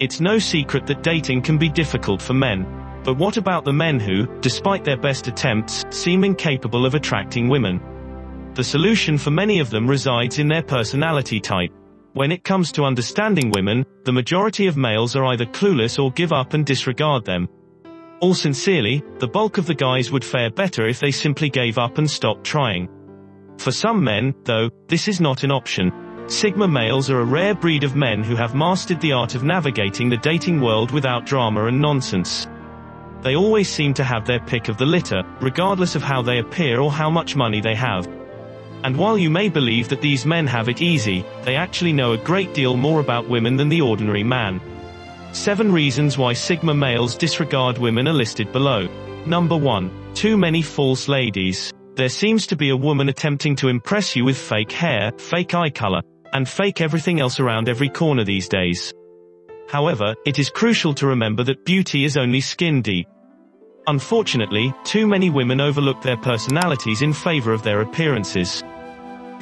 It's no secret that dating can be difficult for men. But what about the men who, despite their best attempts, seem incapable of attracting women? The solution for many of them resides in their personality type. When it comes to understanding women, the majority of males are either clueless or give up and disregard them. All sincerely, the bulk of the guys would fare better if they simply gave up and stopped trying. For some men, though, this is not an option. Sigma males are a rare breed of men who have mastered the art of navigating the dating world without drama and nonsense. They always seem to have their pick of the litter, regardless of how they appear or how much money they have. And while you may believe that these men have it easy, they actually know a great deal more about women than the ordinary man. 7 reasons why Sigma males disregard women are listed below. Number 1. Too many false ladies. There seems to be a woman attempting to impress you with fake hair, fake eye color, and fake everything else around every corner these days. However, it is crucial to remember that beauty is only skin deep. Unfortunately, too many women overlook their personalities in favor of their appearances.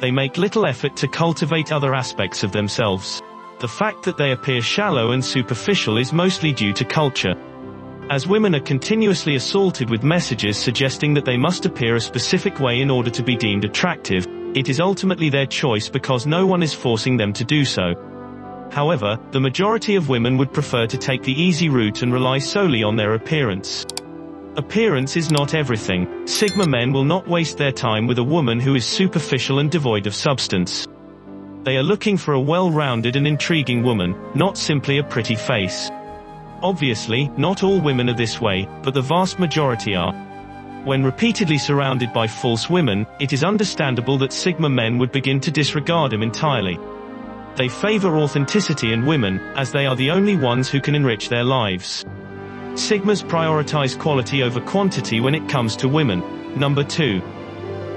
They make little effort to cultivate other aspects of themselves. The fact that they appear shallow and superficial is mostly due to culture. As women are continuously assaulted with messages suggesting that they must appear a specific way in order to be deemed attractive, it is ultimately their choice because no one is forcing them to do so. However, the majority of women would prefer to take the easy route and rely solely on their appearance. Appearance is not everything. Sigma men will not waste their time with a woman who is superficial and devoid of substance. They are looking for a well-rounded and intriguing woman, not simply a pretty face. Obviously, not all women are this way, but the vast majority are. When repeatedly surrounded by false women, it is understandable that Sigma men would begin to disregard them entirely. They favor authenticity and women, as they are the only ones who can enrich their lives. Sigmas prioritize quality over quantity when it comes to women. Number 2.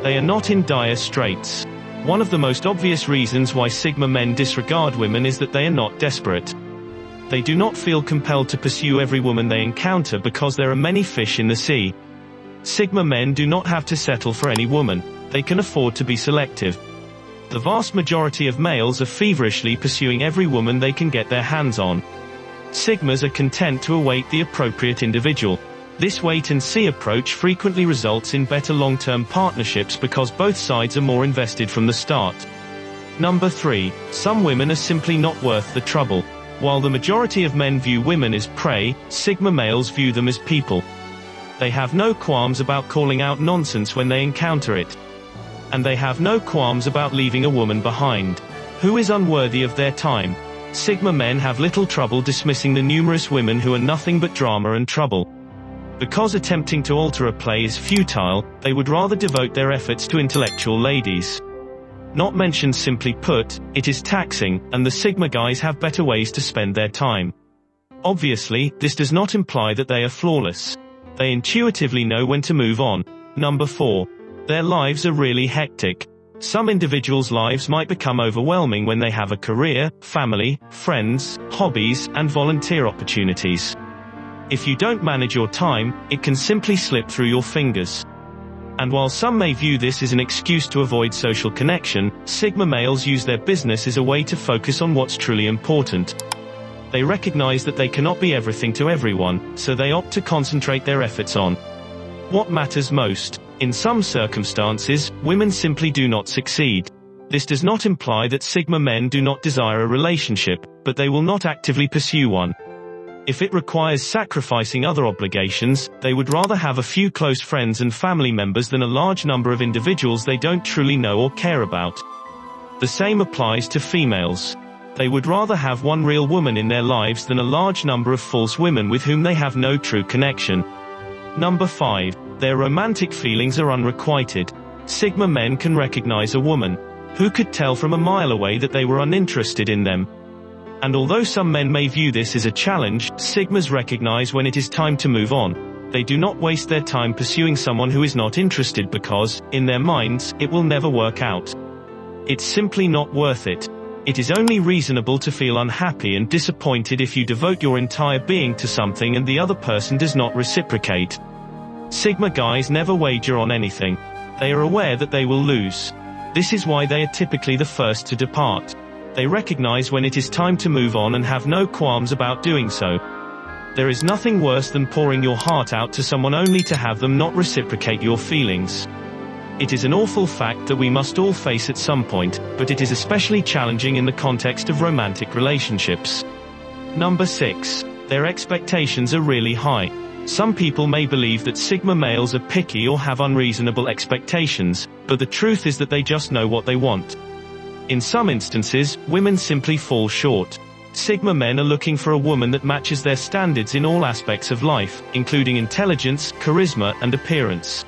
They are not in dire straits. One of the most obvious reasons why Sigma men disregard women is that they are not desperate. They do not feel compelled to pursue every woman they encounter because there are many fish in the sea. Sigma men do not have to settle for any woman. They can afford to be selective. The vast majority of males are feverishly pursuing every woman they can get their hands on. Sigmas are content to await the appropriate individual. This wait-and-see approach frequently results in better long-term partnerships because both sides are more invested from the start. Number 3. Some women are simply not worth the trouble. While the majority of men view women as prey, Sigma males view them as people. They have no qualms about calling out nonsense when they encounter it. And they have no qualms about leaving a woman behind who is unworthy of their time. Sigma men have little trouble dismissing the numerous women who are nothing but drama and trouble. Because attempting to alter a play is futile, they would rather devote their efforts to intellectual ladies. Not mentioned simply put, it is taxing, and the Sigma guys have better ways to spend their time. Obviously, this does not imply that they are flawless. They intuitively know when to move on. Number 4. Their lives are really hectic. Some individuals' lives might become overwhelming when they have a career, family, friends, hobbies, and volunteer opportunities. If you don't manage your time, it can simply slip through your fingers. And while some may view this as an excuse to avoid social connection, Sigma males use their business as a way to focus on what's truly important. They recognize that they cannot be everything to everyone, so they opt to concentrate their efforts on what matters most. In some circumstances, women simply do not succeed. This does not imply that Sigma men do not desire a relationship, but they will not actively pursue one. If it requires sacrificing other obligations, they would rather have a few close friends and family members than a large number of individuals they don't truly know or care about. The same applies to females. They would rather have one real woman in their lives than a large number of false women with whom they have no true connection. Number 5. Their romantic feelings are unrequited. Sigma men can recognize a woman who could tell from a mile away that they were uninterested in them. And although some men may view this as a challenge, Sigmas recognize when it is time to move on. They do not waste their time pursuing someone who is not interested because, in their minds, it will never work out. It's simply not worth it. It is only reasonable to feel unhappy and disappointed if you devote your entire being to something and the other person does not reciprocate. Sigma guys never wager on anything. They are aware that they will lose. This is why they are typically the first to depart. They recognize when it is time to move on and have no qualms about doing so. There is nothing worse than pouring your heart out to someone only to have them not reciprocate your feelings. It is an awful fact that we must all face at some point, but it is especially challenging in the context of romantic relationships. Number 6. Their expectations are really high. Some people may believe that Sigma males are picky or have unreasonable expectations, but the truth is that they just know what they want. In some instances, women simply fall short. Sigma men are looking for a woman that matches their standards in all aspects of life, including intelligence, charisma, and appearance.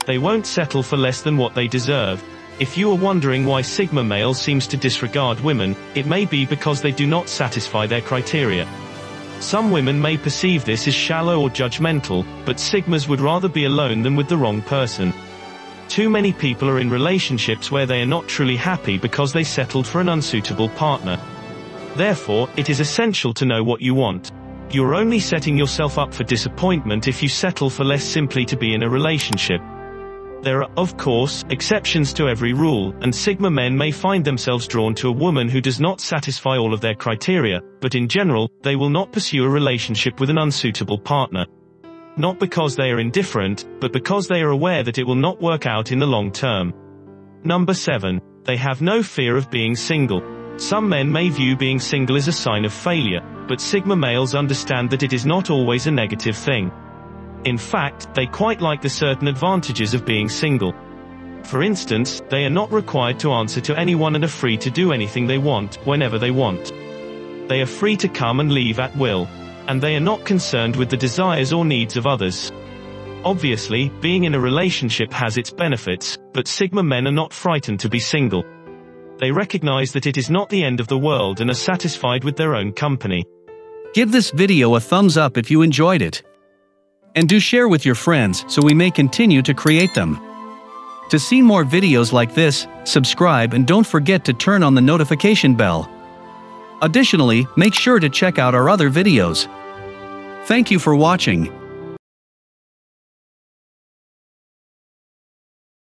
They won't settle for less than what they deserve. If you are wondering why Sigma male seems to disregard women, it may be because they do not satisfy their criteria. Some women may perceive this as shallow or judgmental, but Sigmas would rather be alone than with the wrong person. Too many people are in relationships where they are not truly happy because they settled for an unsuitable partner. Therefore, it is essential to know what you want. You are only setting yourself up for disappointment if you settle for less simply to be in a relationship. There are, of course, exceptions to every rule, and Sigma men may find themselves drawn to a woman who does not satisfy all of their criteria, but in general, they will not pursue a relationship with an unsuitable partner. Not because they are indifferent, but because they are aware that it will not work out in the long term. Number 7. They have no fear of being single. Some men may view being single as a sign of failure, but Sigma males understand that it is not always a negative thing. In fact, they quite like the certain advantages of being single. For instance, they are not required to answer to anyone and are free to do anything they want, whenever they want. They are free to come and leave at will. And they are not concerned with the desires or needs of others. Obviously, being in a relationship has its benefits, but Sigma men are not frightened to be single. They recognize that it is not the end of the world and are satisfied with their own company. Give this video a thumbs up if you enjoyed it. And do share with your friends so we may continue to create them. To see more videos like this, subscribe and don't forget to turn on the notification bell. Additionally, make sure to check out our other videos. Thank you for watching.